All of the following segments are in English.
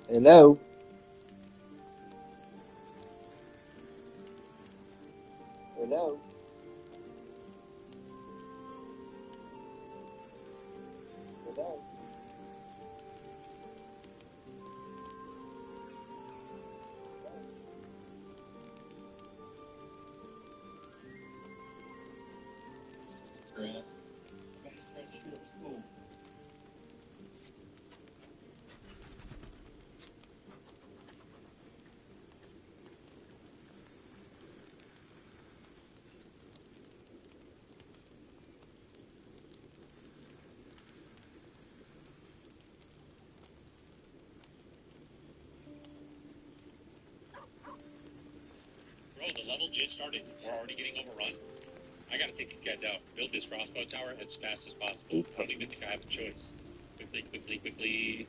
Hello? Hello? Hello? Bro, the level just started. We're already getting overrun. I gotta take these guys out. Build this crossbow tower as fast as possible. I don't even think I have a choice. Quickly, quickly, quickly.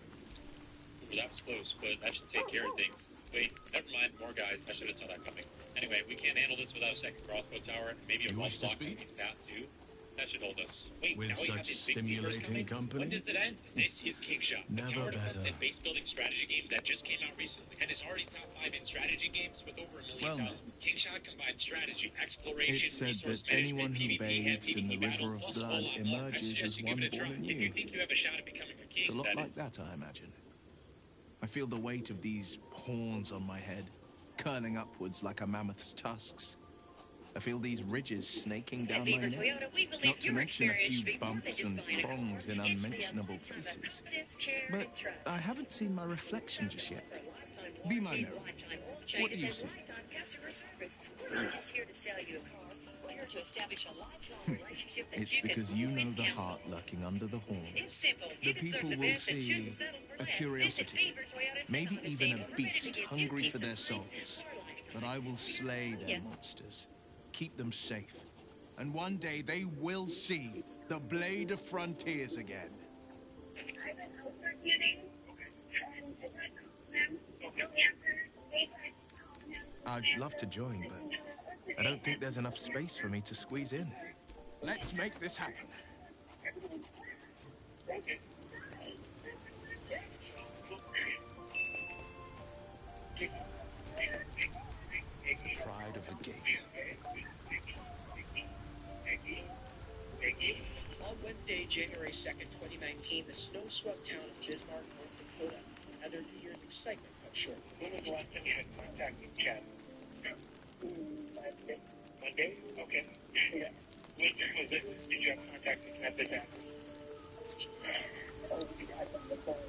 Ooh, that was close, but that should take care of things. Wait, never mind. More guys. I should have saw that coming. Anyway, we can't handle this without a second crossbow tower. Maybe a bomb block on his path, too. That should hold us. Wait, With now we have such these big beavers stimulating coming? company? When does it end? This is King Shot, a Never tower defense better. and base building strategy game that just came out recently and is already top 5 in strategy games with over 1 million downloads. King Shot combines strategy, exploration, It's said resource that anyone management, who PvP, and bathes in the PvE battles, river of plus a whole blood lot more. I emerges suggest as you give one it a try born if you anew. think you have a shot at becoming a king. It's a lot that like is. that, I imagine. I feel the weight of these horns on my head, curling upwards like a mammoth's tusks. I feel these ridges snaking down my neck, not to mention a few bumps and prongs in unmentionable places. But I haven't seen my reflection just yet. Be my mirror. What do you see? It's because you know the heart lurking under the horns. The people will see a curiosity, maybe even a beast hungry for their souls. But I will slay their monsters, keep them safe. And one day they will see the Blade of Frontiers again. I'd love to join, but I don't think there's enough space for me to squeeze in. Let's make this happen. Pride of the gate. On Wednesday, January 2nd, 2019, the snow-swept town of Bismarck, North Dakota, had their New Year's excitement cut short. When was the last time you had contact with Chad? Monday. Monday? Okay. Yeah. When was it? Did you have contact with Chad this afternoon? On the phone?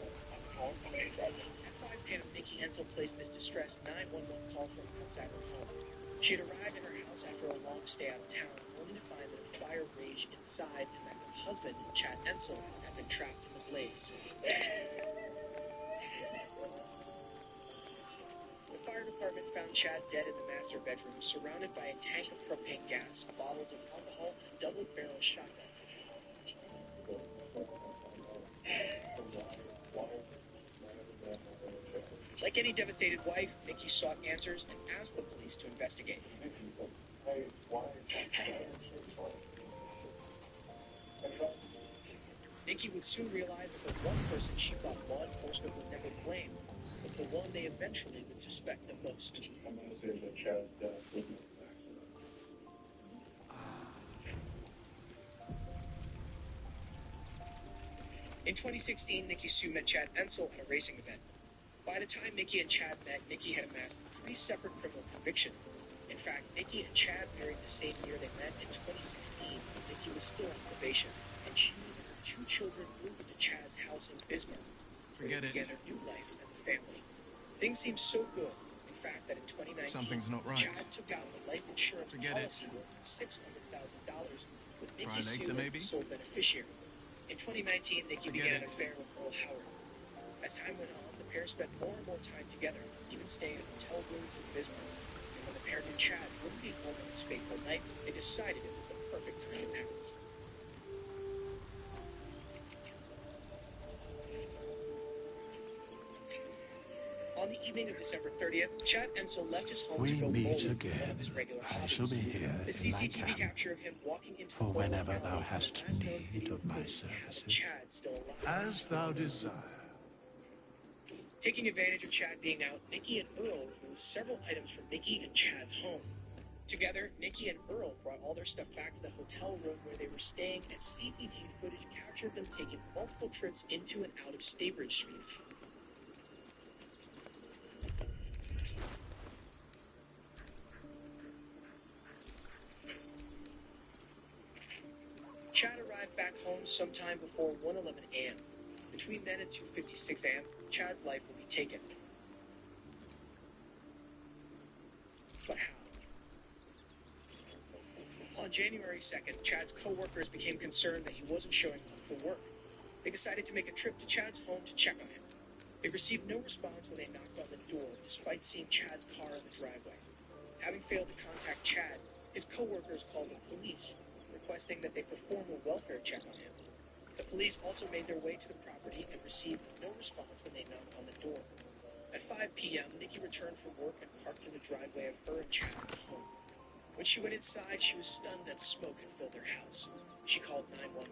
Okay. At 5 p.m., Nikki Ensel placed this distressed 911 call from outside her home. She had arrived at her house after a long stay out of town, only to find that a fire raged inside and that her husband, Chad Ensel, had been trapped in the blaze. The fire department found Chad dead in the master bedroom, surrounded by a tank of propane gas, bottles of alcohol, and a double-barrel shotgun. Like any devastated wife, Nikki sought answers and asked the police to investigate. Nikki would soon realize that the one person she thought law enforcement would never blame was the one they eventually would suspect the most. I'm going to say that Chad was an accident. In 2016, Nikki Sue met Chad Ensel at a racing event. By the time Nikki and Chad met, Nikki had amassed 3 separate criminal convictions. In fact, Nikki and Chad married the same year they met in 2016. Nikki was still on probation, and she and her 2 children moved to Chad's house in Bismarck. Forget it. They began their new life as a family. Things seemed so good, in fact, that in 2019, Something's not right. Chad took out a life insurance policy worth $600,000 with Nikki Sue as the sole beneficiary. In 2019, Nikki began an affair with Earl Howard. As time went on, the pair spent more and more time together, even staying in hotel rooms in Bismarck. And when the pair knew Chad wouldn't be home on his fateful night, they decided it was the perfect time to pounce. On the evening of December 30th, Chad Ensel left his home to go bowling with one of his regular I hobbies. shall be here The in my CCTV camp, capture of him walking into for the bowling whenever alley thou is hast the last known need video of my footage services. Chad still alive. As thou desire. Taking advantage of Chad being out, Nikki and Earl removed several items from Nikki and Chad's home. Together, Nikki and Earl brought all their stuff back to the hotel room where they were staying, and CCTV footage captured them taking multiple trips into and out of Staybridge Streets. Chad arrived back home sometime before 1:11 a.m. Between then and 2:56 a.m., Chad's life would be taken. But how? On January 2nd, Chad's co-workers became concerned that he wasn't showing up for work. They decided to make a trip to Chad's home to check on him. They received no response when they knocked on the door, despite seeing Chad's car in the driveway. Having failed to contact Chad, his co-workers called the police, requesting that they perform a welfare check on him. The police also made their way to the property and received no response when they knocked on the door. At 5 p.m., Nikki returned from work and parked in the driveway of her and Chad's home. When she went inside, she was stunned that smoke had filled their house. She called 911.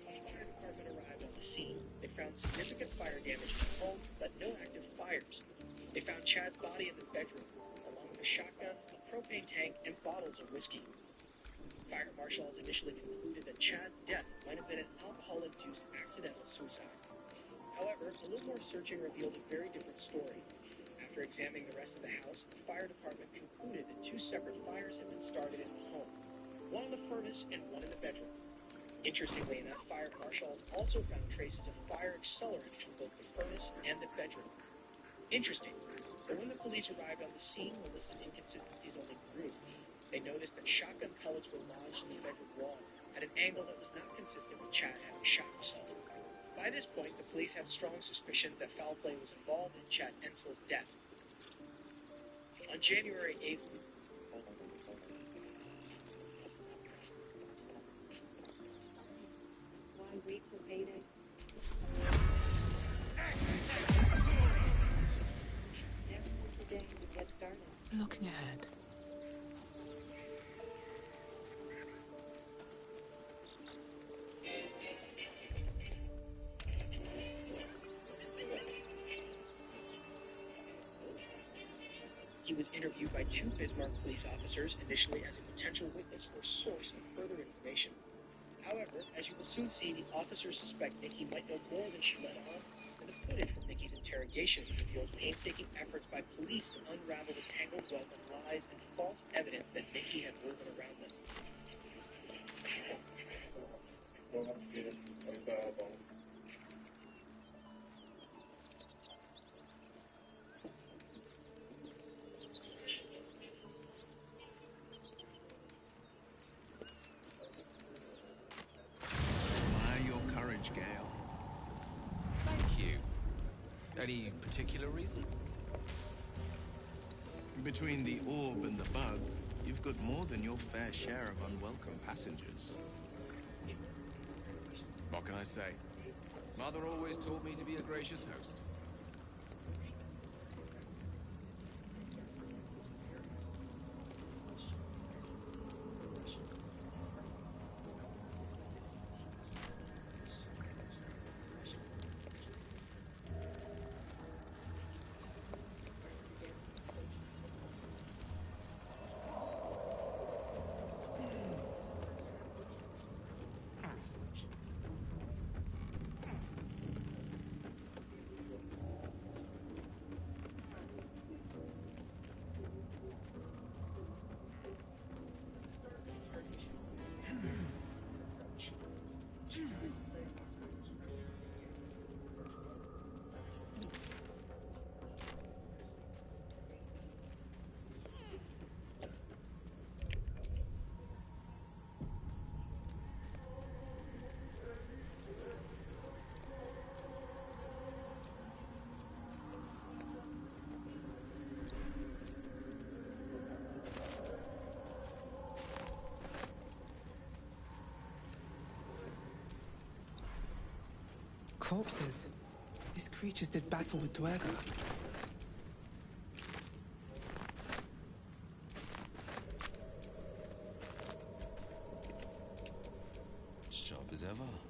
Fire department arrived on the scene. They found significant fire damage in the home, but no active fires. They found Chad's body in the bedroom, along with a shotgun, a propane tank, and bottles of whiskey. Fire marshals initially concluded that Chad's death might have been an alcohol-induced accidental suicide. However, a little more searching revealed a very different story. After examining the rest of the house, the fire department concluded that two separate fires had been started in the home, one in the furnace and one in the bedroom. Interestingly enough, fire marshals also found traces of fire accelerant from both the furnace and the bedroom. Interesting, but when the police arrived on the scene, the list of inconsistencies only grew. They noticed that shotgun pellets were lodged in the bedroom wall at an angle that was not consistent with Chad having shot himself. By this point, the police had strong suspicion that foul play was involved in Chad Ensel's death. On January 8th, Why wait for payday? Now is the day to get started. Looking ahead. he was interviewed by two Bismarck police officers, initially as a potential witness or source of further information. However, as you will soon see, the officers suspect Nikki might know more than she let on, and the footage from Nikki's interrogation reveals painstaking efforts by police to unravel the tangled web of lies and false evidence that Nikki had woven around them. Admire your courage, Gale. Thank you. Any particular reason? Between the orb and the bug, you've got more than your fair share of unwelcome passengers. What can I say? Mother always taught me to be a gracious host. Corpses. These creatures did battle with Dweger. ever.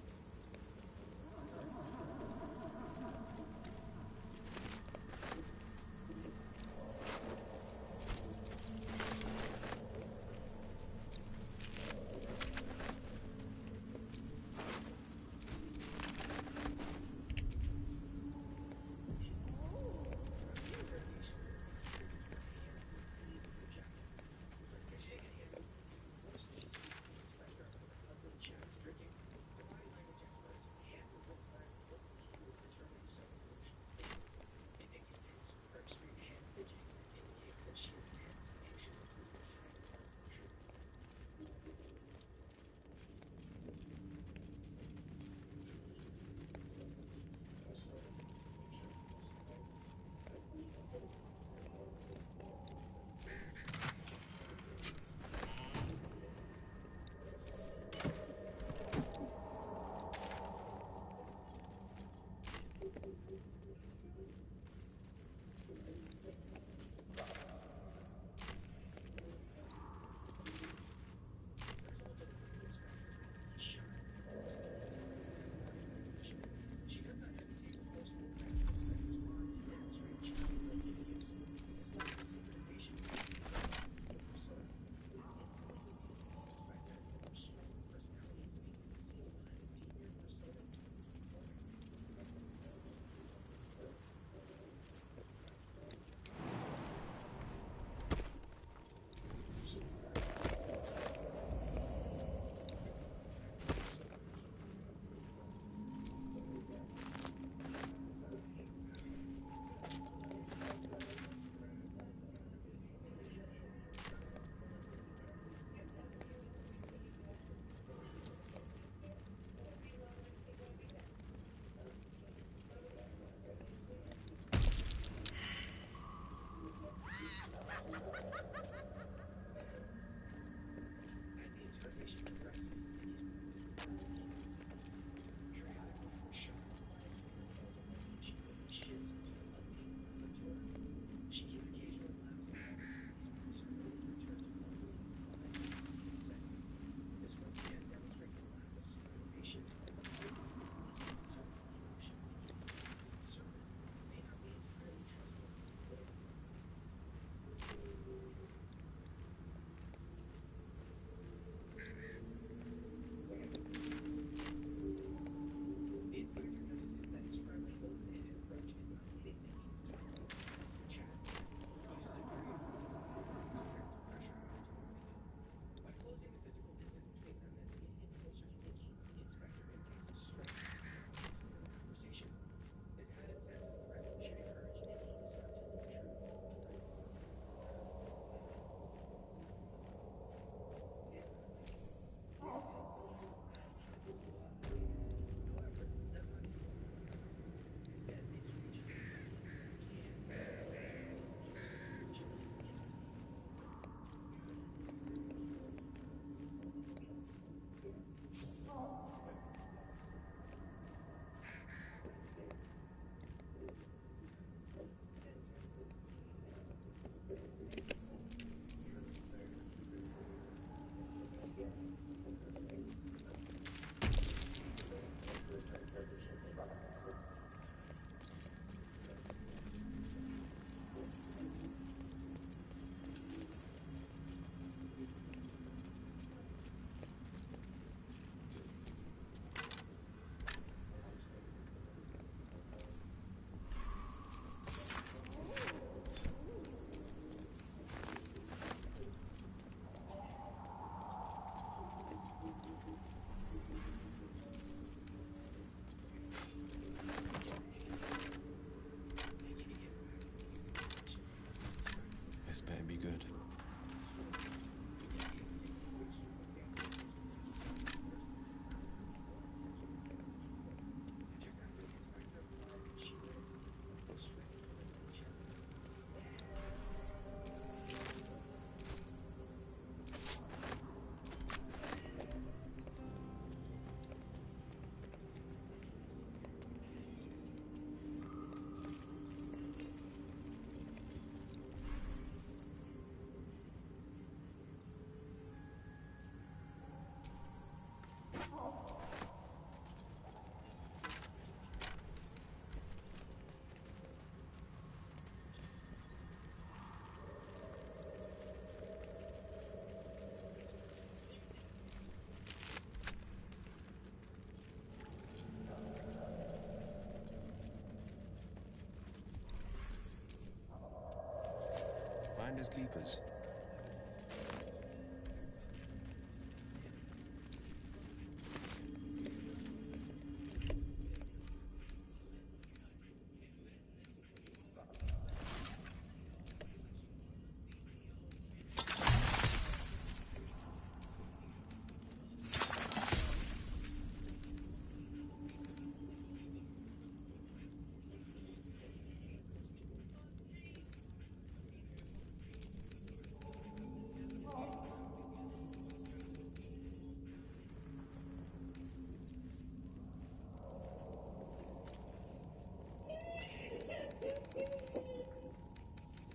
finders keepers.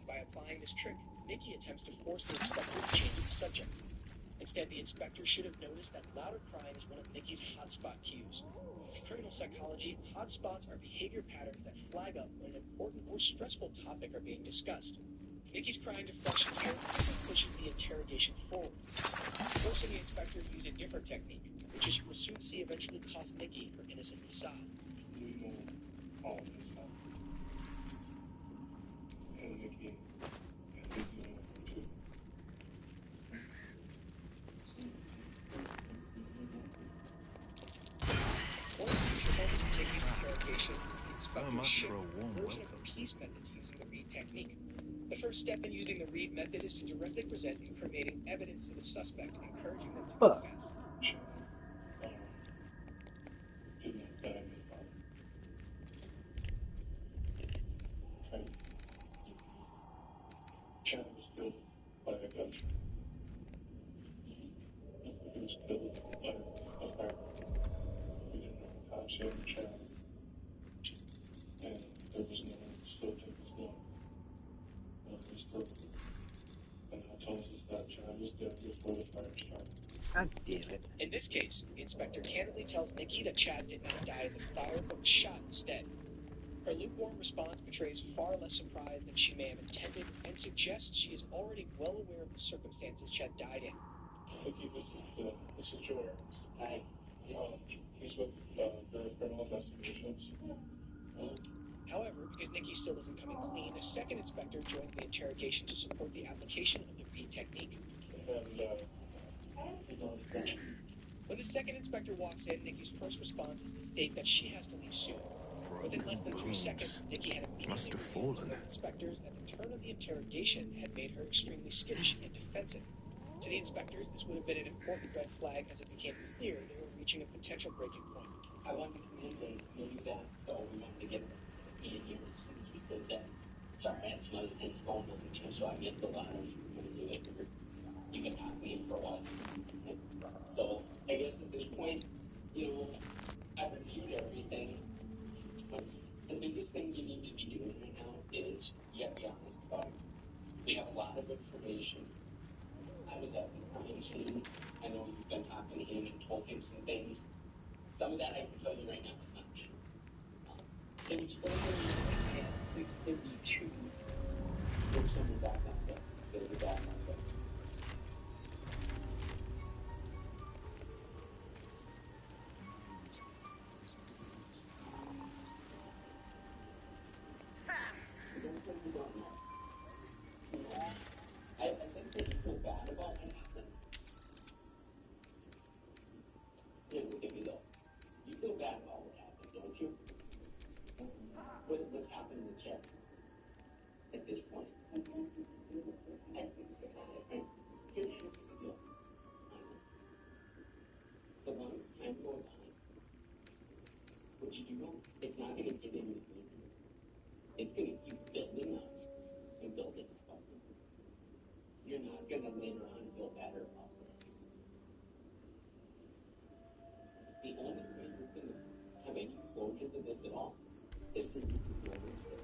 By applying this trick, Nikki attempts to force the inspector to change its subject. Instead, the inspector should have noticed that louder crying is one of Nikki's hotspot cues. In criminal psychology, hotspots are behavior patterns that flag up when an important or stressful topic are being discussed. Nikki's crying deflection here pushes the interrogation forward, forcing the inspector to use a different technique, which, as you will soon see, eventually cost Nikki her innocent facade. We know all of this happened. And Nikki, I think you know it too. One of the future moments in Nikki's interrogation, the So inspector much shifts for a warm the version welcome. of peace methods using the Reed technique. The first step in using the Reed method is to directly present incriminating evidence to the suspect, encouraging them to confess. Kidnapped by my father. Chad was killed by a gunshot. He was killed by a fire. We didn't know the cops had Chad. And there was no one to still take his name. We still and that tells us that Chad was dead before the fire started. God damn it. In this case, the inspector candidly tells Nikki that Chad did not die in the fire, but was shot instead. Her lukewarm response betrays far less surprise than she may have intended, and suggests she is already well aware of the circumstances Chad died in. Nikki, this is Joe Aarons. Hi. He's with the criminal investigations. However, because Nikki still isn't coming clean, a second inspector joins the interrogation to support the application of the Reed technique. And When the second inspector walks in, Nikki's first response is to state that she has to leave soon. Within less than 3 seconds, Nikki had immediately Must have revealed to fallen. the inspectors that the turn of the interrogation had made her extremely skittish and defensive. To the inspectors, this would have been an important red flag as it became clear they were reaching a potential breaking point. I wanted to come in and do that, so we wanted to get in here as soon as we could. Then, sorry, I had some other things going on too, so I missed a lot of when do it. You can talk me in for a while. So, I guess at this point, I've reviewed everything. But the biggest thing you need to be doing right now is you have to be honest about it. We have a lot of information. I was at the crime scene. I know you've been talking to him and told him some things. Some of that I can tell you right now is not true. Can you explain to me at 6:52 there's someone back on deck? There's a back on deck. Don't tell me you don't know. I think that you feel bad about what happened. Look at me though. You feel bad about what happened, don't you? What's happened to Jeff at this point? I think here's the deal. The longer time goes on, what you do know, it's not going to get any easier. It's going to keep building up and building stuff. You're not going to later on feel better about it. The only way you're going to have any closure to this at all is for you to go into it.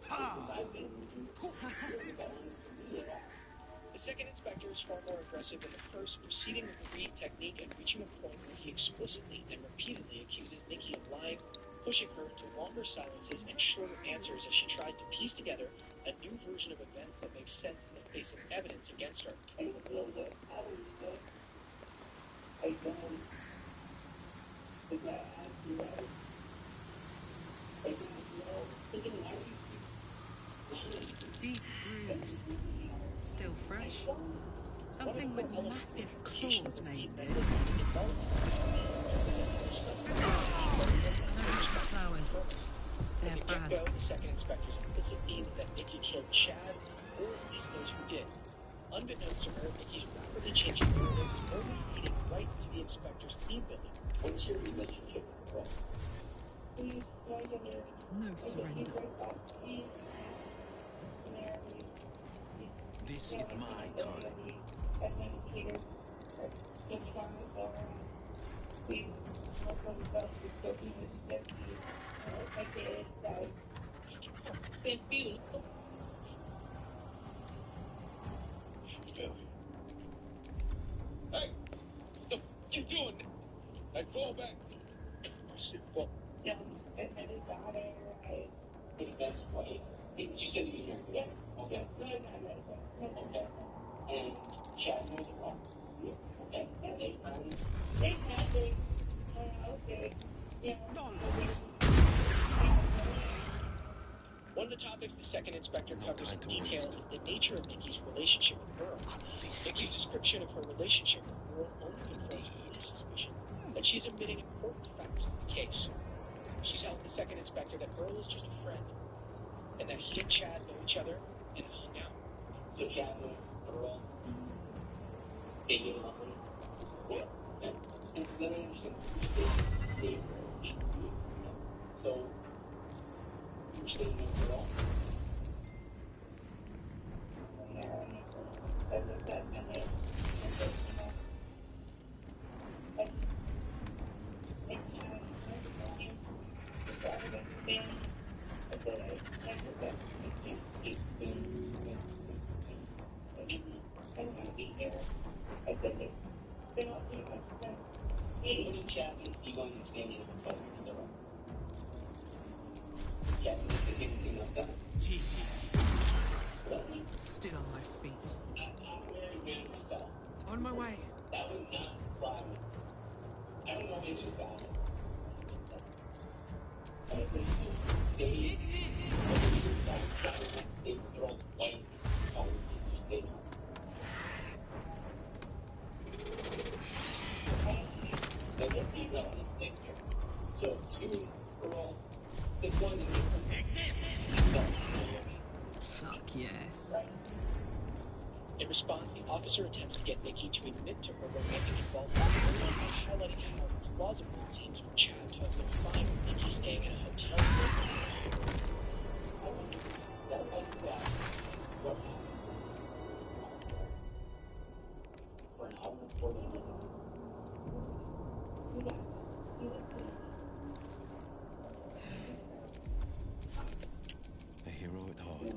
Because I've been with you. You're better than me at all. The second inspector is far more aggressive than the first, proceeding with the Reed technique and reaching a point where he explicitly and repeatedly accuses Nikki of lying, pushing her into longer silences and shorter answers as she tries to piece together a new version of events that makes sense in the face of evidence against her. I don't know what happened. I don't. Because I have to know. I don't know. Thinking, why do you keep lying? Deep grooves. Still fresh. Something with massive claws made this. Flowers. They're bad. The second inspector's implicit need that Nikki killed Chad, or at least knows who did. Unbeknownst to her, Nikki's rapidly changing narrative is only leading right to the inspector's theme building. What's your relationship with the rest? No surrender. This is my time. Hey! What you doing? I fall back. Well, Yeah, and his daughter, I think that's why. You said you were here? Yeah. Okay. No, no. Okay. And Chad knows it well? Yeah. Okay. Yeah, they found okay. Yeah. one of the topics the second inspector covers in detail is the nature of Nikki's relationship with Earl. Nikki's description of her relationship with Earl only confirms Police's suspicion that she's admitting important facts to the case. She tells the second inspector that Earl is just a friend, and that he and Chad know each other and have hung out. So Chad knows Earl. They get along. What? And let me understand. So, you're saying no Earl? What did Chapman be going and standing in front of the door? Chapman did anything like that? Still on my feet. Where you man yourself? On my way. That was not fly. I don't know anything about it. Stay. Stay throw white. Stay. So, you mean Earl, the one that Fuck yes. In response, the officer attempts to get Nikki to admit to her romantic involvement by highlighting how plausible it seems for Chad to have been fine with Nikki staying in a hotel room. For an hour and 40 minutes. A hero at heart. And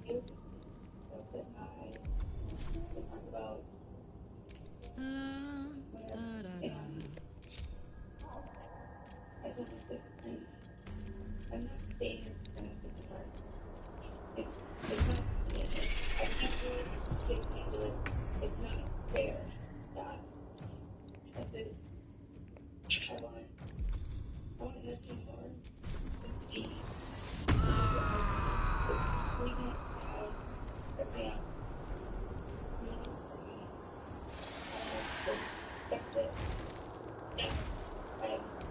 it that I talk about I don't know, I'm not saying it's going to start. It's not, I can't do it, kids can't do it, it's not fair that I said, I want nothing more than to be. We can't have a man.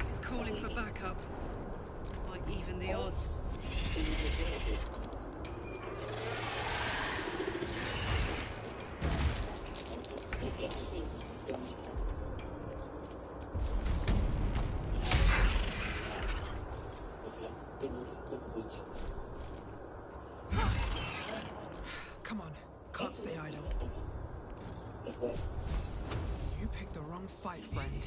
He's calling for backup. Might even the odds. Come on, can't stay idle. You picked the wrong fight, friend.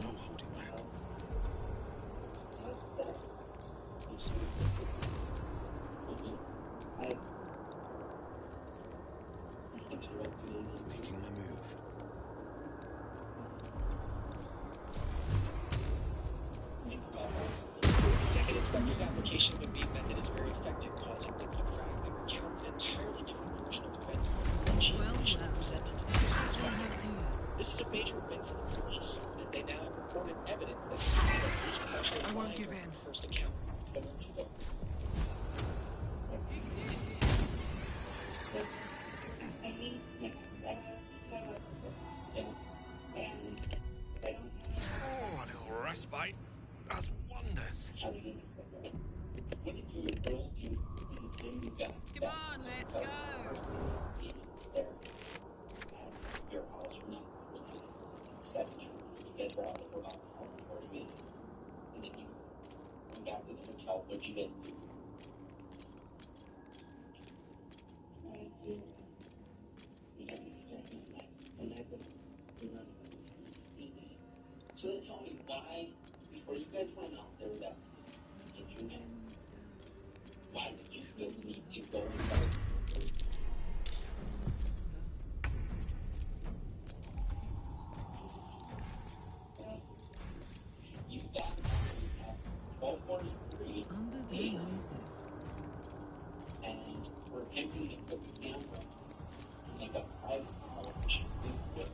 No holding back. Making my move. Let's go. There at your house for 9 hours and 7 hours. You guys were out there for about 40 minutes. And then you went back to the hotel. What'd you guys do? So then tell me why, before you guys went out there that did you know? Why did you feel the need to go inside? You got at 12:43 Under their noses. and we're attempting to put the camera in like a privacy mode, which is really good.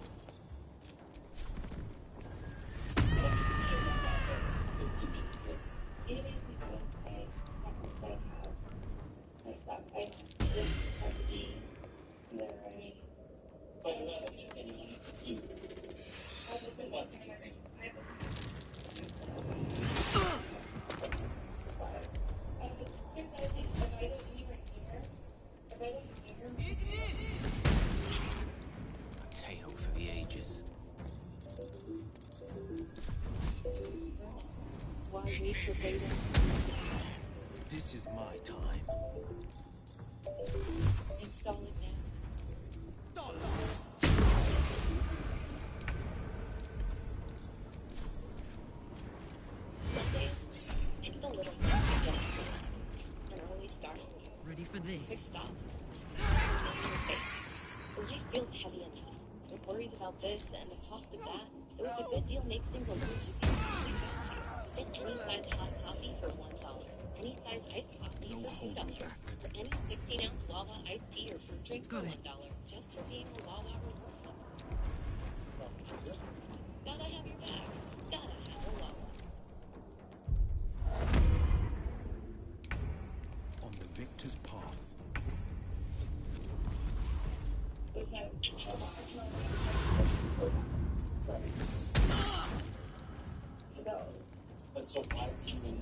A tale for the ages. Why wait for beta? This is my time. Install it now. Some days, I need a little more to get an early start. Ready for Quick this? stop. Life feels heavy enough. With worries about this and the cost of that, so if a good deal makes things a little easier, we got you. Get any size hot coffee for $1. Any size iced coffee No for holding $2. back. Or any 16-ounce Wawa iced tea or fruit drink for Got it. $1. Just for being a Wawa reward member. Gotta have your back. Gotta have a Wawa. On the victor's path. But so why did you win?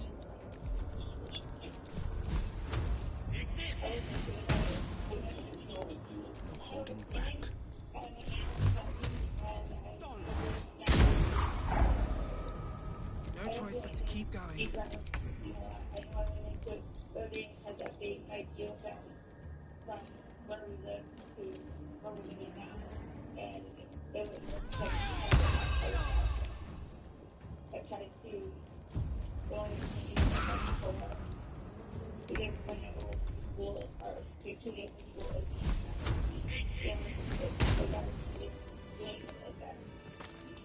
No holding back. No choice but to keep going.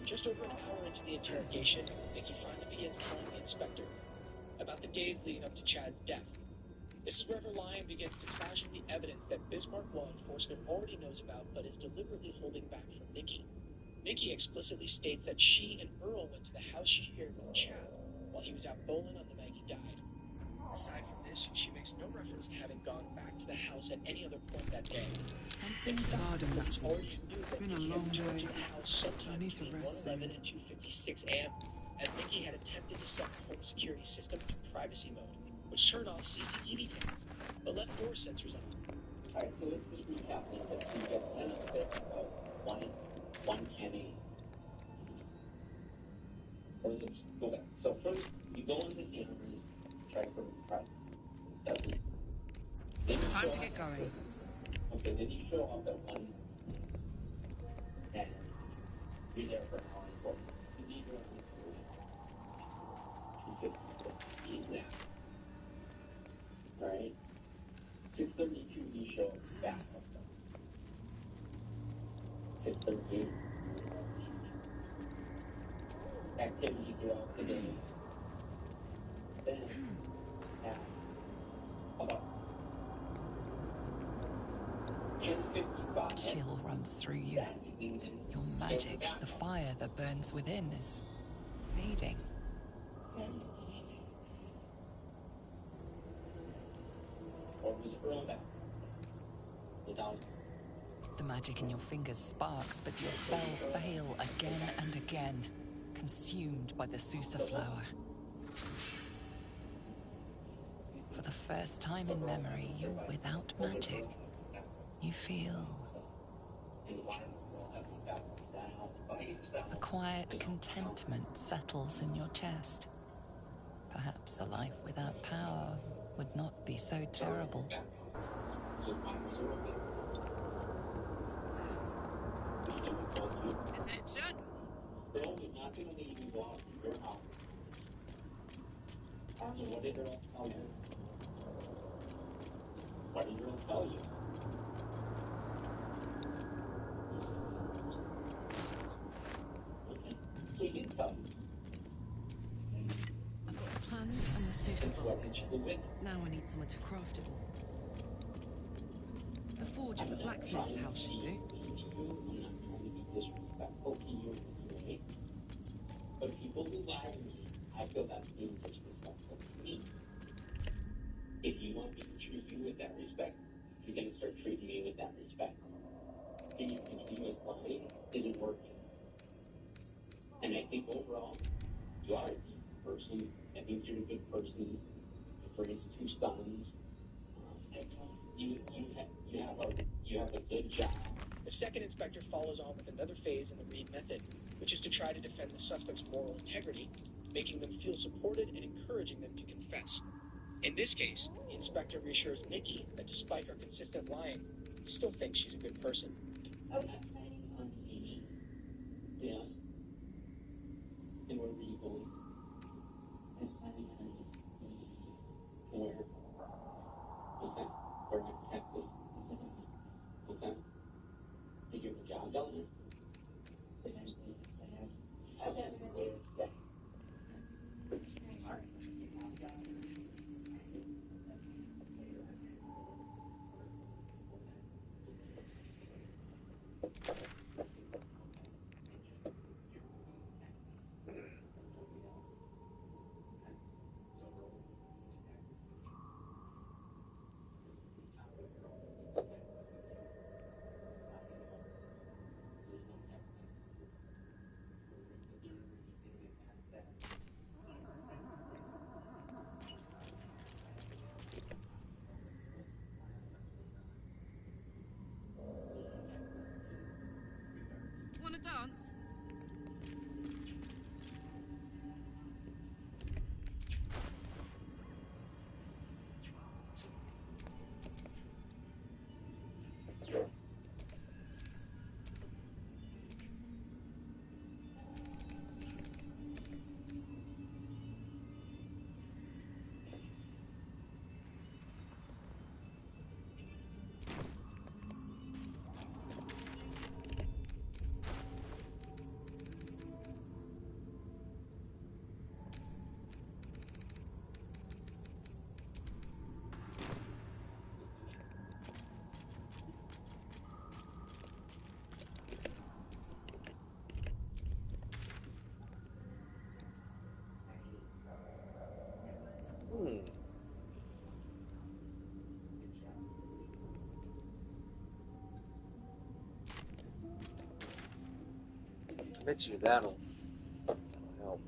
Just over an hour into the interrogation, Nikki finally begins telling the inspector about the days leading up to Chad's death. This is where her lying begins to clash with the evidence that Bismarck law enforcement already knows about but is deliberately holding back from Nikki. Nikki explicitly states that she and Earl went to the house she shared with Chad while he was out bowling on the night he died. Aside from this, she makes no reference to having gone back to the house at any other point that day. Something's guarding that Police already village. knew It's that been a Nikki had long returned way. to the house sometime I need to between rest 1:11 soon. and 2:56 a.m., as Nikki had attempted to set the home security system to privacy mode, which turned off CCTV cameras, but left door sensors on. Alright, so let's just recap a little bit. So you get 10 of this, one Kenny. Or let's go back. So first, you go into the cameras, try for privacy. Doesn't. Then you Time show to up- get going. Okay, then you show up at 1 and you're there for an hour and 40. You leave around 2:56. Exactly. Alright? 6:32 you show up back up there. 6:38. Activity throughout the day. Then at about 10:55. Chill runs through you. Your magic, the fire that burns within, is fading. Or was Earl back? Without The magic in your fingers sparks, but your spells fail again and again, consumed by the Susa flower. For the first time in memory, you're without magic. You feel a quiet contentment settles in your chest. Perhaps a life without power would not be so terrible. Attention! Bill is not going to leave you lost in your house. So what did Earl tell you? What did Earl tell you? Okay. So he did tell you. I've got the plans and the Sousa What bark. did you do with it? Now I need somewhere to craft it all. The forge at the blacksmith's house should do. I'm not trying to be disrespectful to you in any way. But people who lie to me, I feel that's being disrespectful to me. If you want me to treat you with that respect, you're going to start treating me with that respect. And you continuous lying isn't working. And I think overall, you are a decent person. I think you're a good person. You've raised 2 sons. You have a good job. The second inspector follows on with another phase in the Reed method, which is to try to defend the suspect's moral integrity, making them feel supported and encouraging them to confess. In this case, the inspector reassures Nikki that despite her consistent lying, he still thinks she's a good person. I'm not planning on leaving. Yes. And where were you going? I was planning on leaving. Where? Okay. Where my Texas? Okay. Did you have a job down there? Potentially, yes, I have. Okay, I'm going to stay. All right. Want to dance? I bet you that'll help.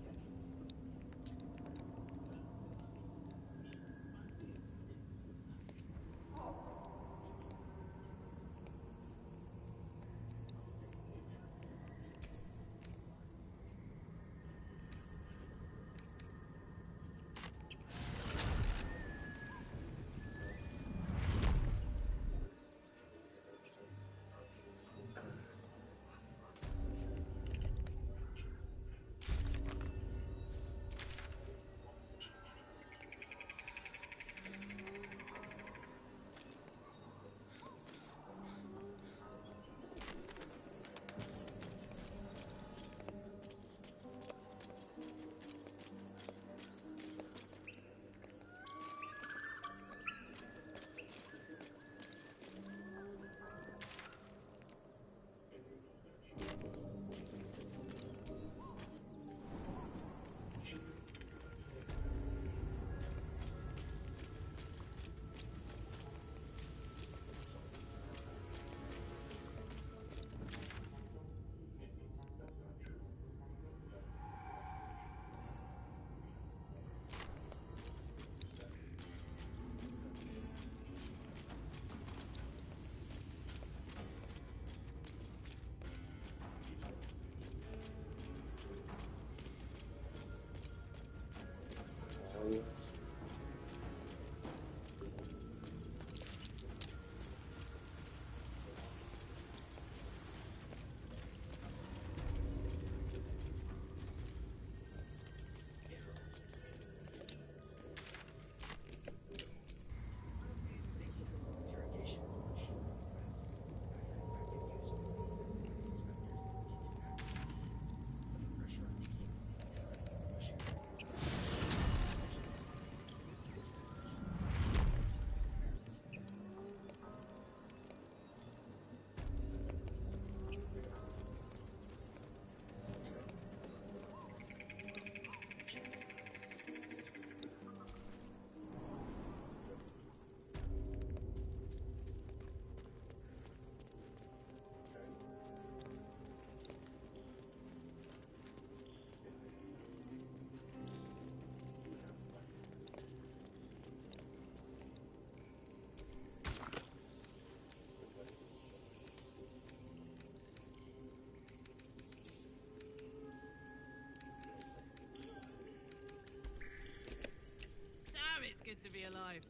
to be alive.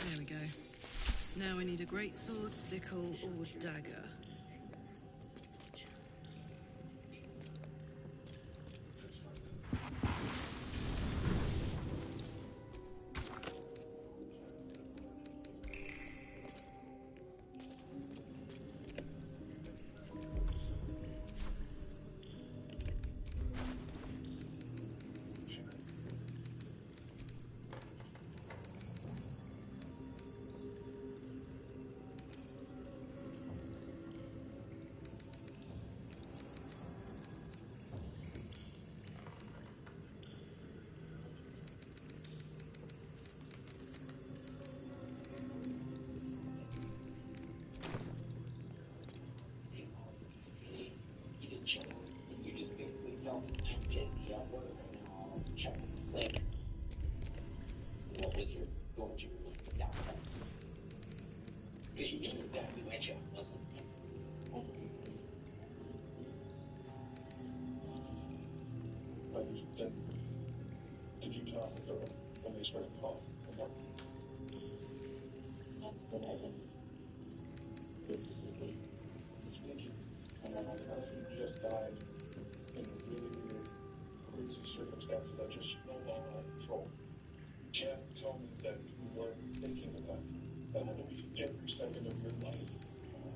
There we go. Now I need a great sword, sickle, or dagger. You didn't show up. You just basically told me I'm busy at work and I'll check later. What was your downtime? Because you knew exactly my job wasn't. But then, did you talk to her when they started calling? But I didn't. Basically, it's Mickey. And then my cousin just died in a really weird, crazy circumstance that just snowballed out of control. Chad told me that you weren't thinking of that. That had to be every second of your life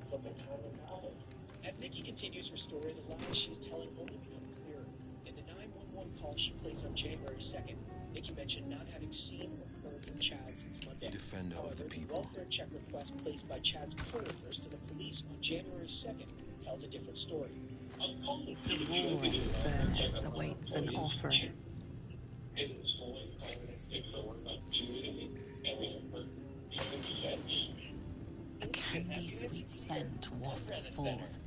from the time it happened. As Nikki continues her story, the lies she's telling only become clearer. In the 911 call she placed on January 2nd, Nikki mentioned not having seen or heard from Chad since Monday. Defender of the people. Welfare check request placed by Chad's co-workers to the police on January 2nd tells a different story. The roaring furnace awaits an offering. A candy-sweet scent wafts forth.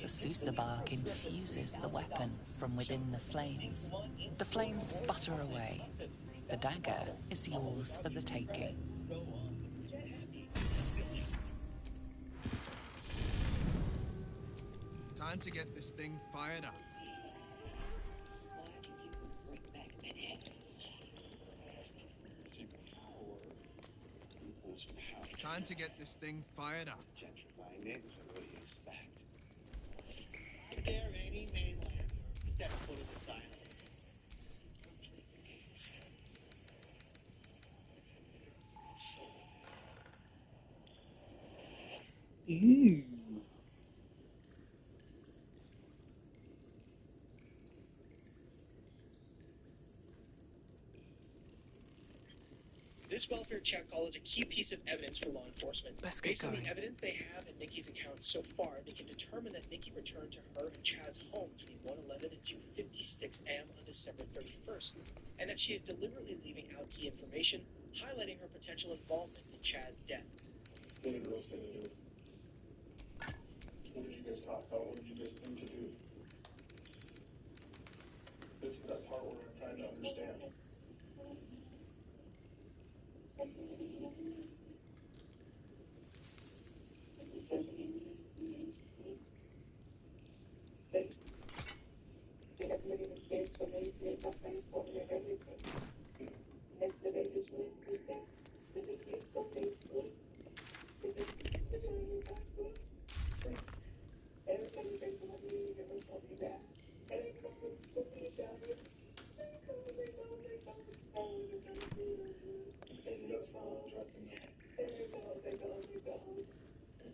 The Sousa bark infuses the weapon from within the flames. The flames sputter away. The dagger is yours for the taking. Time to get this thing fired up. Time to get this thing fired up. Gentrifying neighborhood, what do you expect? There any mainland. Set foot in this island. This welfare check call is a key piece of evidence for law enforcement. Based on the evidence they have in Nikki's account so far, they can determine that Nikki returned to her and Chad's home between 1:11 and 2:56 a.m. on December 31st, and that she is deliberately leaving out key information, highlighting her potential involvement in Chad's death. What did Rose say to do? What did you guys talk about? What did you guys think to do? This is that part where I'm trying to understand.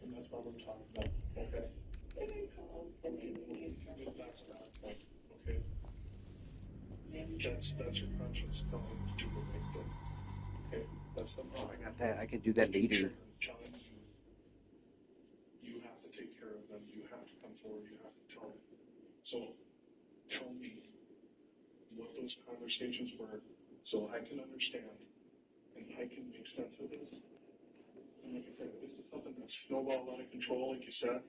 And that's what we're talking about. Okay. Okay. That's your conscience telling you to do the right thing. Okay. That's the problem. I got that. I could do that later. Telling you have to take care of them. You have to come forward. You have to tell them. So tell me what those conversations were so I can understand and I can make sense of this. And like I said, if this is something that's snowballed out of control, like you said,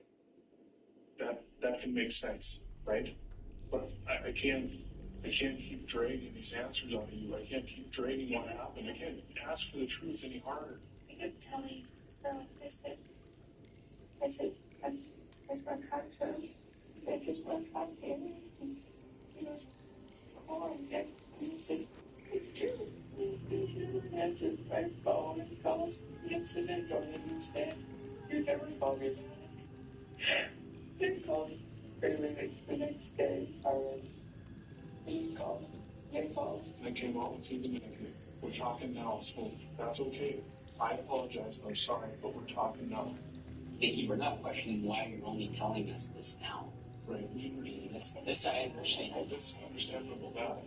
that can make sense, right? But I can't keep dragging these answers out of you. I can't keep dragging what happened. I can't ask for the truth any harder. You could tell me, I said, I said, I just went home to him. I just went home to him. He was crying. And he said, it's true. And just my phone and calls. Yesterday, don't understand. You never called me. They called really the next day. He called. They called. I came out with you the minute. We're talking now, so that's okay. I apologize. I'm sorry, but we're talking now. Nikki, we're not questioning why you're only telling us this now. Right. I mean, this I understand. It's understandable that.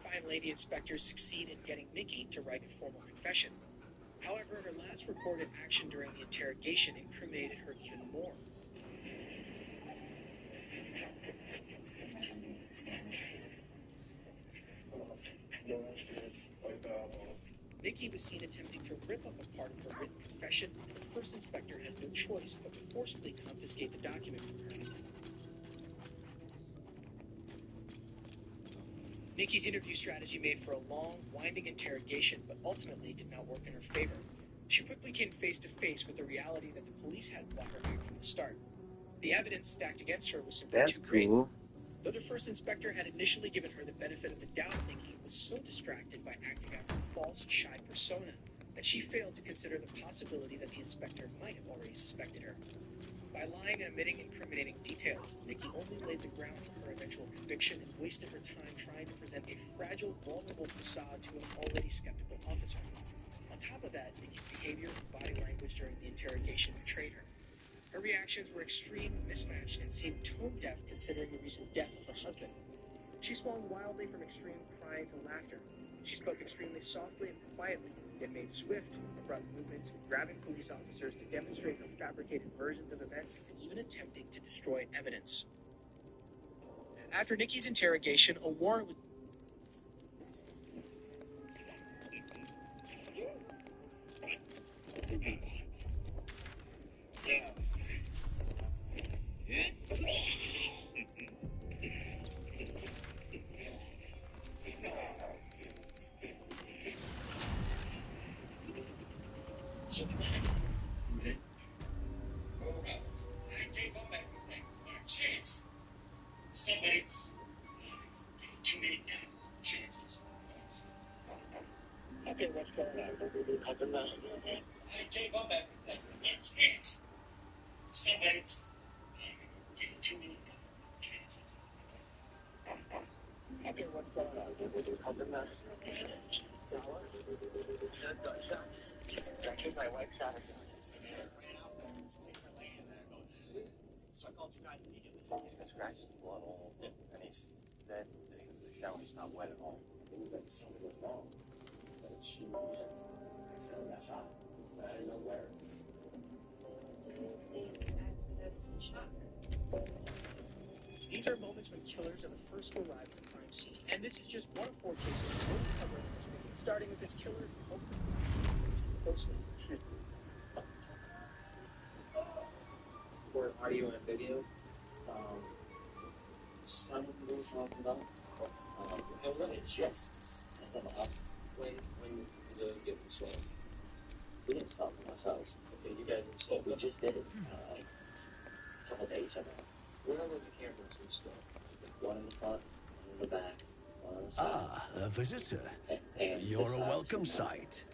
Finally, the inspectors succeed in getting Nikki to write a formal confession. However, her last reported action during the interrogation incriminated her even more. Nikki was seen attempting to rip up a part of her written confession, and the first inspector has no choice but to forcibly confiscate the document from her. Nikki's interview strategy made for a long, winding interrogation, but ultimately did not work in her favor. She quickly came face to face with the reality that the police had brought her here from the start. The evidence stacked against her was simply too great. Though the first inspector had initially given her the benefit of the doubt, Nikki was so distracted by acting out her false, shy persona that she failed to consider the possibility that the inspector might have already suspected her. By lying and omitting incriminating details, Nikki only laid the ground for her eventual conviction and wasted her time trying to present a fragile, vulnerable facade to an already skeptical officer. On top of that, Nikki's behavior and body language during the interrogation betrayed her. Her reactions were extremely mismatched and seemed tone-deaf considering the recent death of her husband. She swung wildly from extreme crying to laughter. She spoke extremely softly and quietly, yet made swift, abrupt movements, grabbing police officers to demonstrate her fabricated versions of events and even attempting to destroy evidence. After Nikki's interrogation, a warrant was Okay, what's going on? I don't know. I gave up everything. I can't. Somebody's getting too many chances. Okay, what's going on? I don't know. I think my wife shot herself. So I called you guys immediately. He's got scratches of blood all over him. And he said that the shower's not wet at all. I think that something was wrong. But she accidentally got shot. I didn't know where. These are moments when killers are the first to arrive at the crime scene. And this is just one of 4 cases we'll be covering in this video. Starting with this killer, hopefully closely. Or are you on video? Some moves off and down. And when it just when the get installed, we didn't stop them ourselves. Okay, you guys installed. We just did it a couple days ago. Where were the cameras installed? One in the front, one in the back, one on the side. Ah, a visitor. And You're a welcome sight.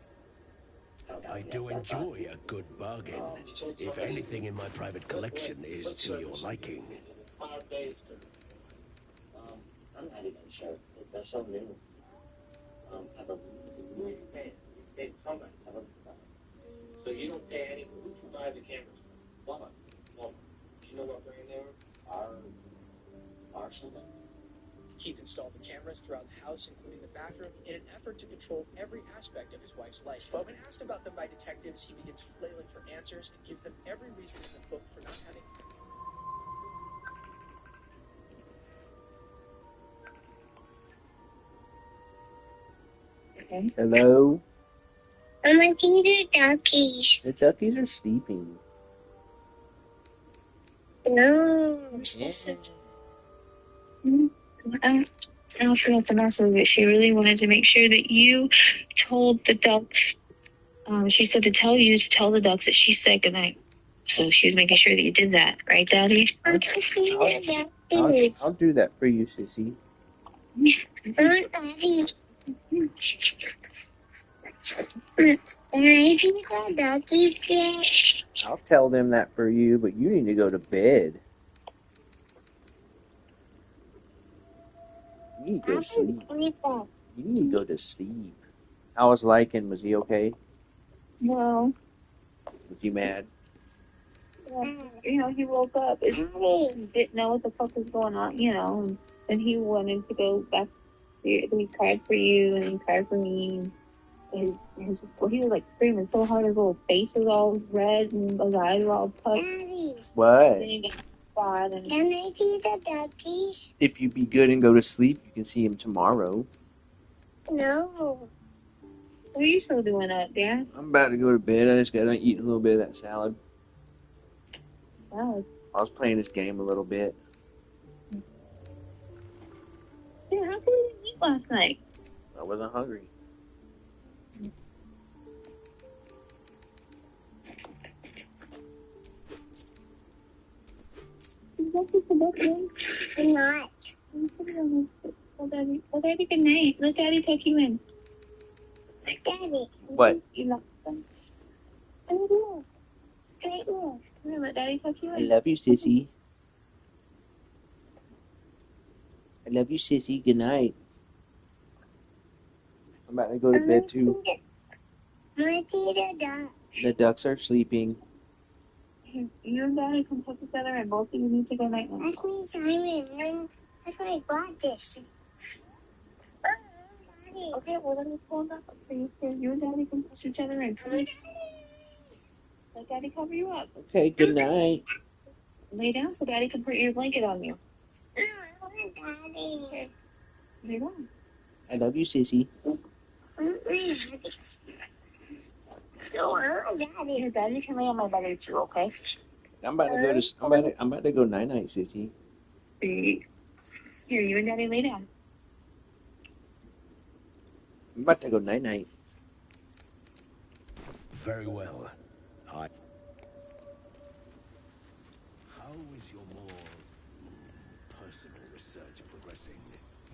I do enjoy a good bargain, if anything in my private collection is to your liking. 5 days. I'm not even sure. They're so new. I believe you pay. You paid somebody. I don't know. So you don't pay any. Who can buy the cameras? Walmart. Do you know what brand they were? Our something. Keith installed the cameras throughout the house, including the bathroom, in an effort to control every aspect of his wife's life. But when asked about them by detectives, he begins flailing for answers and gives them every reason in the book for not having. Okay. Hello? I'm watching the duckies. The duckies are sleeping. No. Yeah. I don't forget the message, but she really wanted to make sure that you told the ducks. She said to tell you to tell the ducks that she said goodnight. So she was making sure that you did that, right, Daddy? I'll do that for you, Sissy. I'll tell them that for you, but you need to go to bed. You need to go to sleep. You need to go to sleep. How was Lycan? Was he okay? No. Was he mad? You know, he woke up and he didn't know what the fuck was going on, you know, and he wanted to go back. He cried for you and he cried for me. He was like screaming so hard, his little face was all red and his eyes were all puffed. What? And he got sad and... Can I see the duckies? If you be good and go to sleep, you can see him tomorrow. No. What are you still doing up, Dad? I'm about to go to bed. I just gotta eat a little bit of that salad. Wow. I was playing this game a little bit. Yeah, how come you didn't eat last night? I wasn't hungry. I'm not. Well, Daddy, good night. Let Daddy tuck you in. Daddy. What? You love them. I do. Come here, let Daddy tuck you in. I love you, Sissy. I love you, Sissy. Good night. I'm about to go to bed, too. The ducks are sleeping. You and Daddy can tuck together and both of you need to go night night. That's me, Simon. That's my glasses. Okay, well, let me pull them up for you. You and Daddy can touch each other in. Let Daddy cover you up. Okay, good night. Lay down so Daddy can put your blanket on you. I want Daddy. Okay. Lay down. I love you, Sissy. No, I want Daddy. Your Daddy can lay on my belly too, okay? I'm about to go to. I'm about to go night night, Sissy. Here, you and Daddy lay down. I'm about to go night night. Very well. How is your more personal research progressing?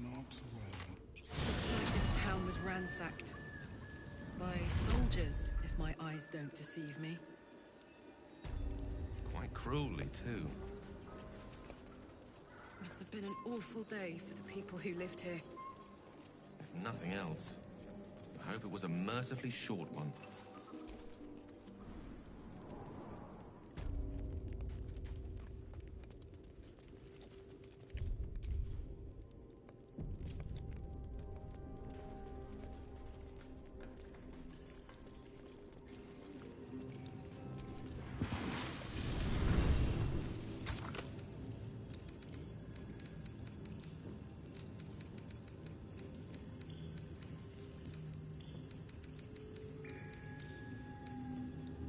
Not well. Looks like this town was ransacked. By soldiers, if my eyes don't deceive me. Quite cruelly, too. Must have been an awful day for the people who lived here. If nothing else, I hope it was a mercifully short one.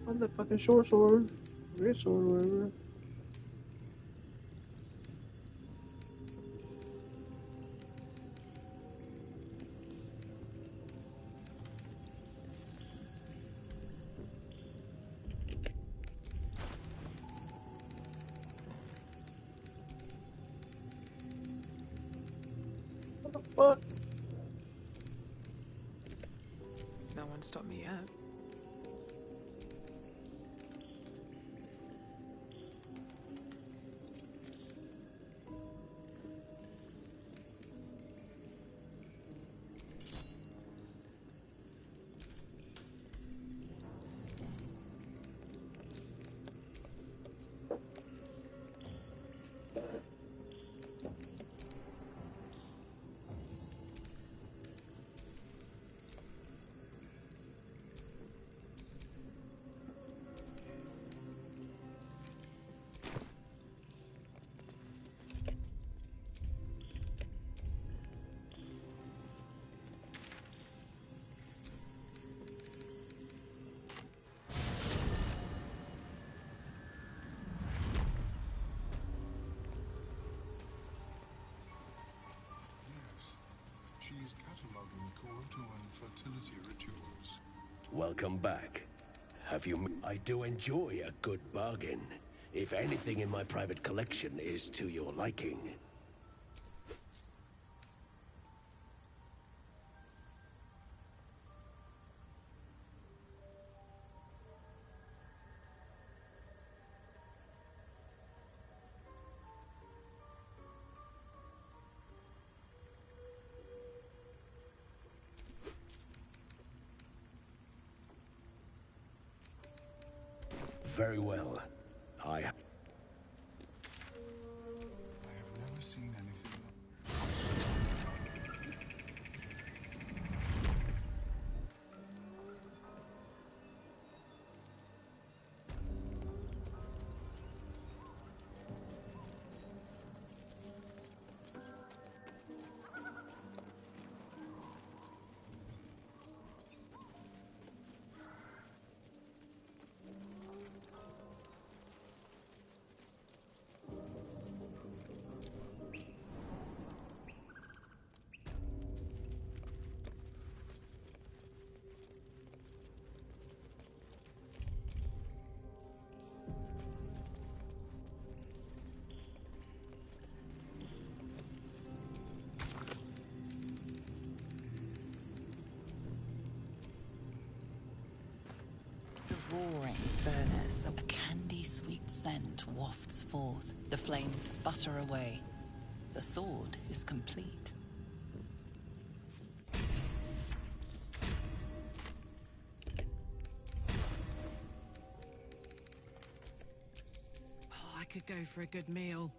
What the fucking short sword? Great sword, whatever. What the fuck? No one stopped me yet. is cataloging Kohotoan fertility rituals. Welcome back. I do enjoy a good bargain. If anything in my private collection is to your liking. Very well. I have never seen anything. Roaring furnace. A candy-sweet scent wafts forth. The flames sputter away. The sword is complete. Oh, I could go for a good meal.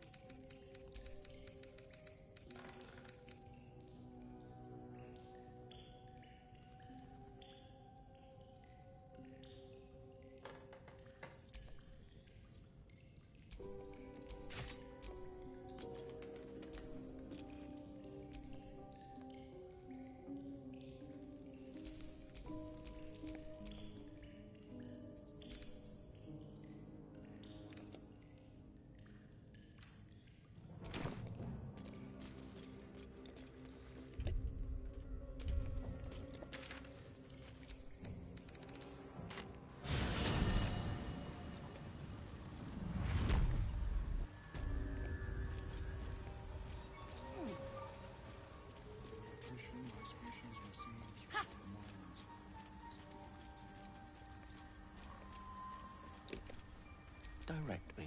My species receives from the mines. direct me.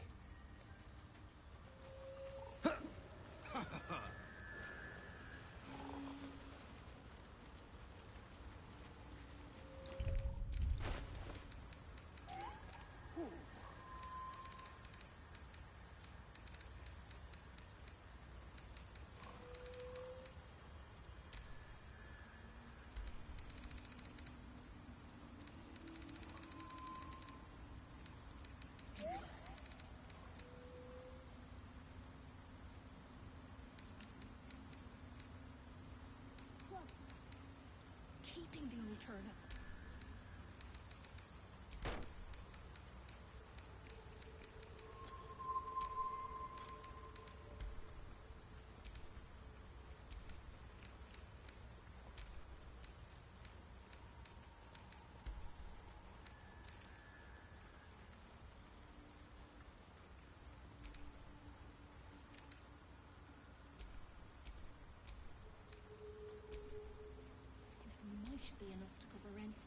Keeping the old turnip. Might be enough to cover rent.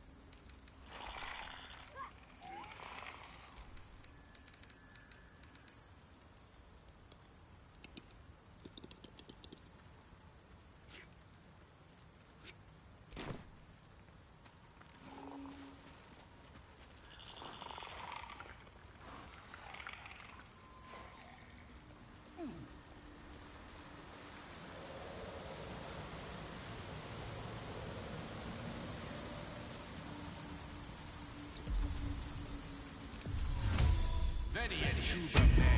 Very prepared.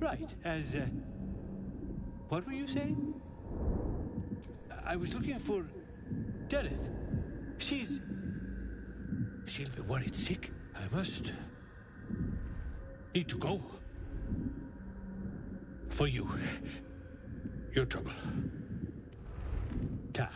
Right, as, what were you saying? I was looking for Dereth. She'll be worried sick. I must need to go. For you. Your trouble. Ta.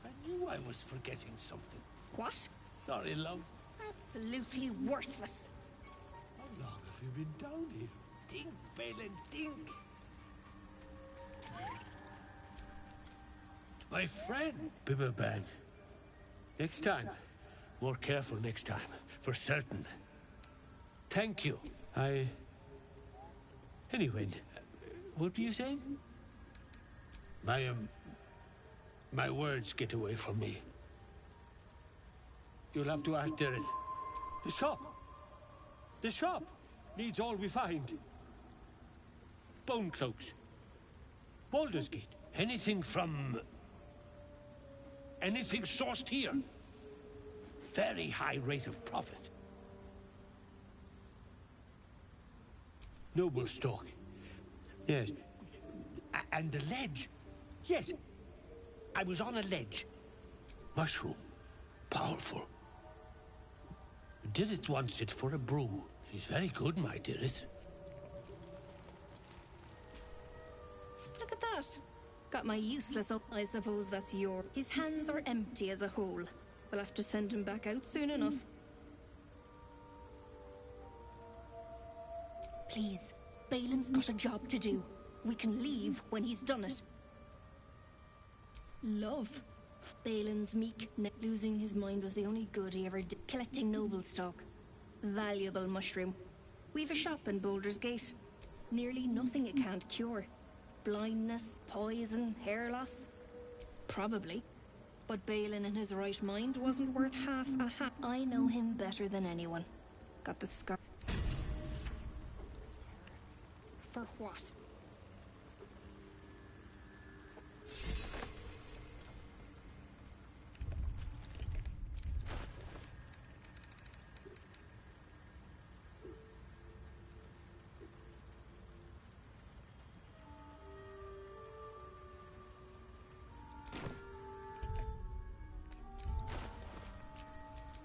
I knew I was forgetting something. What? Sorry, love. Absolutely worthless. How long have you been down here? Think, Balin, think. My friend, Bibberban. Next time. More careful next time. For certain. Thank you. Anyway, what were you saying? My words get away from me. You'll have to ask Dereth. The shop! The shop needs all we find. Bone cloaks. Baldur's Gate. Anything sourced here. Very high rate of profit. Noble stock. Yes. And the ledge. Yes. I was on a ledge. Mushroom. Powerful. Dirith wants it for a brew. She's very good, my Dirith. Look at that. Got my useless up. I suppose that's your. His hands are empty as a whole. We'll have to send him back out soon enough. Please, Balin's got a job to do. We can leave when he's done it. Love. Balin's meek. Losing his mind was the only good he ever did. Collecting noble stock. Valuable mushroom. We've a shop in Baldur's Gate. Nearly nothing it can't cure. Blindness, poison, hair loss. Probably. But Balin in his right mind wasn't worth half a hat. I know him better than anyone. Got the scar. For what?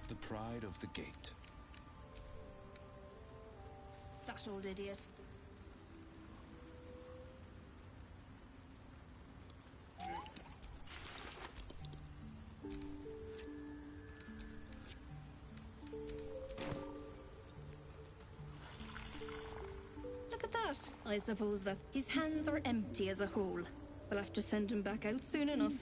The pride of the gate. That old idiot. Look at that. I suppose that his hands are empty as a whole. We'll have to send him back out soon enough.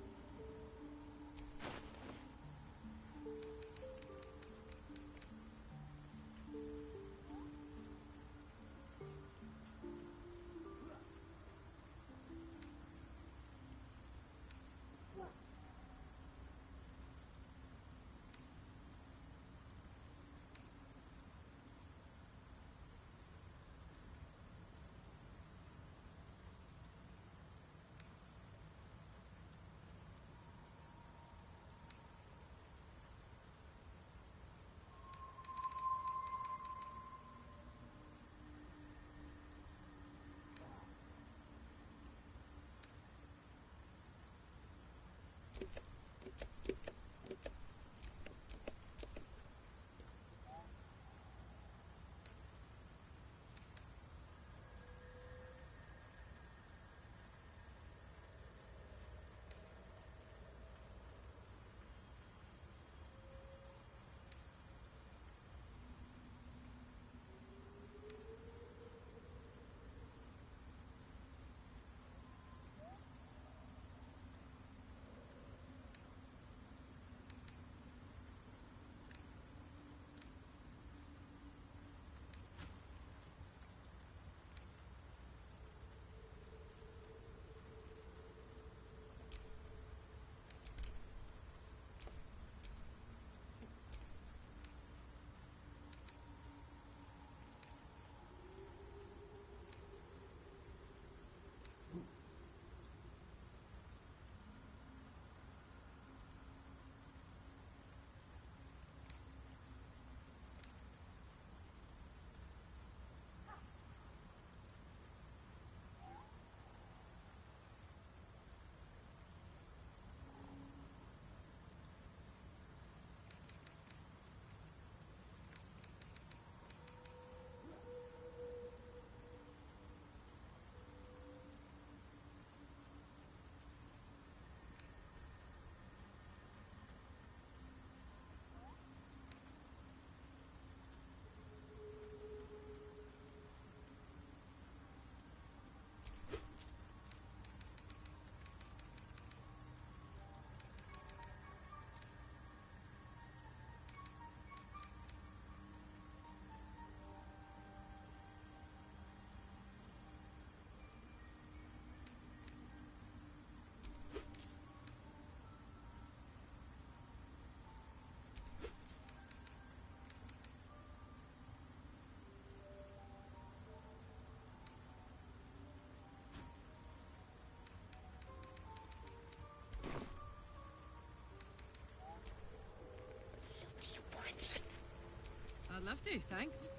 I'd love to, thanks.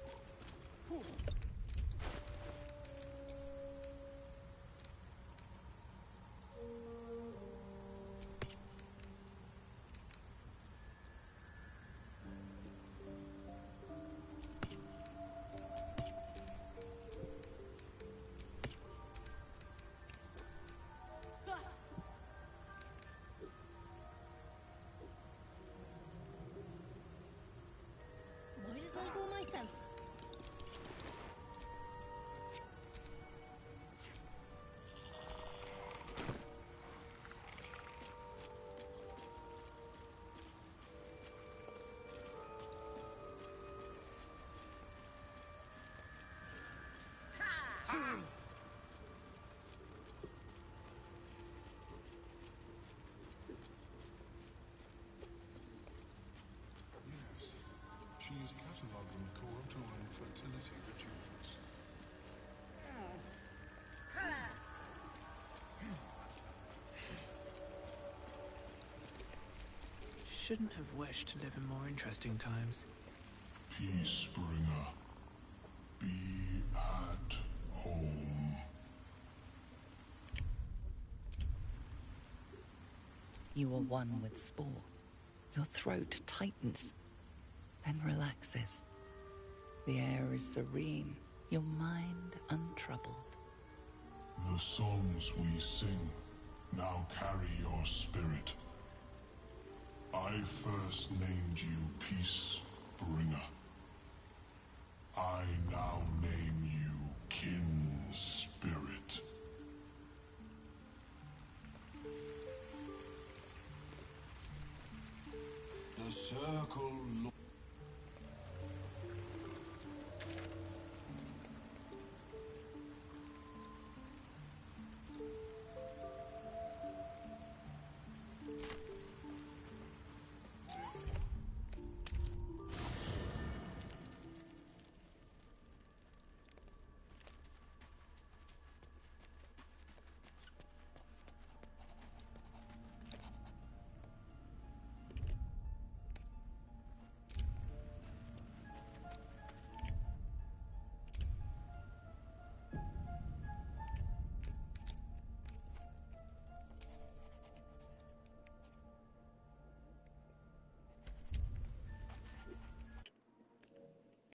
Might as well go myself. Yes. She is cataloguing Kohotoan fertility rituals. Shouldn't have wished to live in more interesting times. Peacebringer. Be at home. You are one with Spore. Your throat tightens, then relaxes. The air is serene, your mind untroubled. The songs we sing now carry your spirit. I first named you Peacebringer. I now name you Kin Spirit. The circle